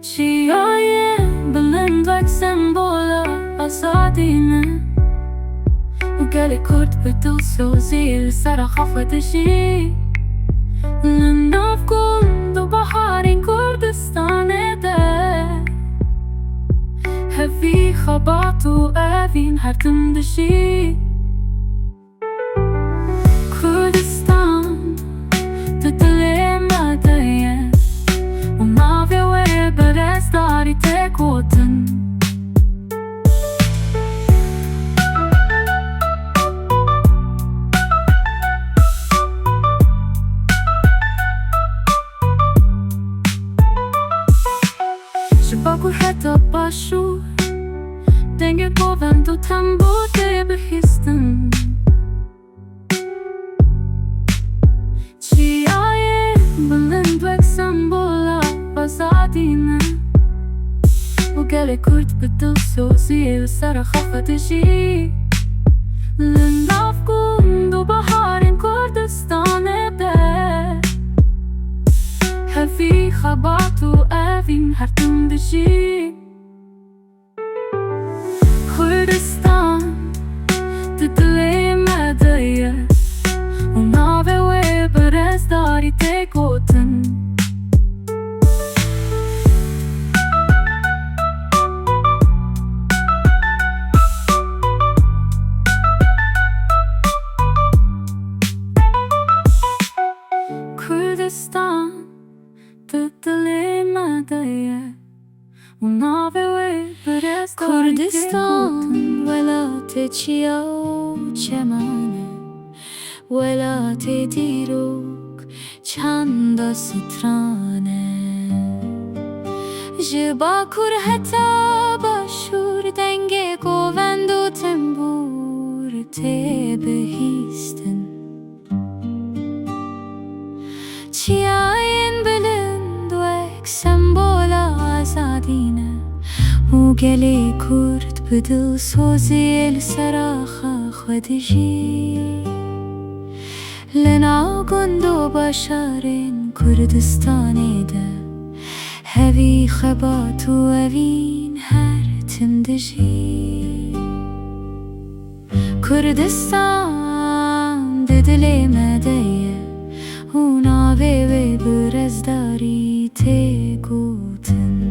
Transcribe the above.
çiya bilind vek sembola azadine وقالي كرد بدوسو زي السرى خفت شي لنافكم دو بحارين كردستان ده هفي خباتو أفين هرتم دشي كردستان تدلي مدية وما في وبرز داري تكوتن باكل حتى باشو دنگه گووند و تنبوده بخیستن چیای بلند وک سمبولا بازادینه و گل کرد بدل سوزی و سر خفتشی لناف گند و بحارین کردستانه ده هفی خبات و أفين هرتم دشي كردستان تدلي مدية ونافي وبرز داري تكوتن كردستان تدلي مدية ونافي وبرز داري كردستان welatê çiya çemane welatê dîrok çanda strane ji bakur heta başûr dengê govend û tembûr tê bihîstin çiyayên bilind wek sembola azadîne و گلی کرد بدل سوزی السراخه خودشی لنا گند و بشارین کردستانی ده هوی خبات و اوین هر تمدشی کردستان ددلی مدیه و ناوی و برزداری تی گوتن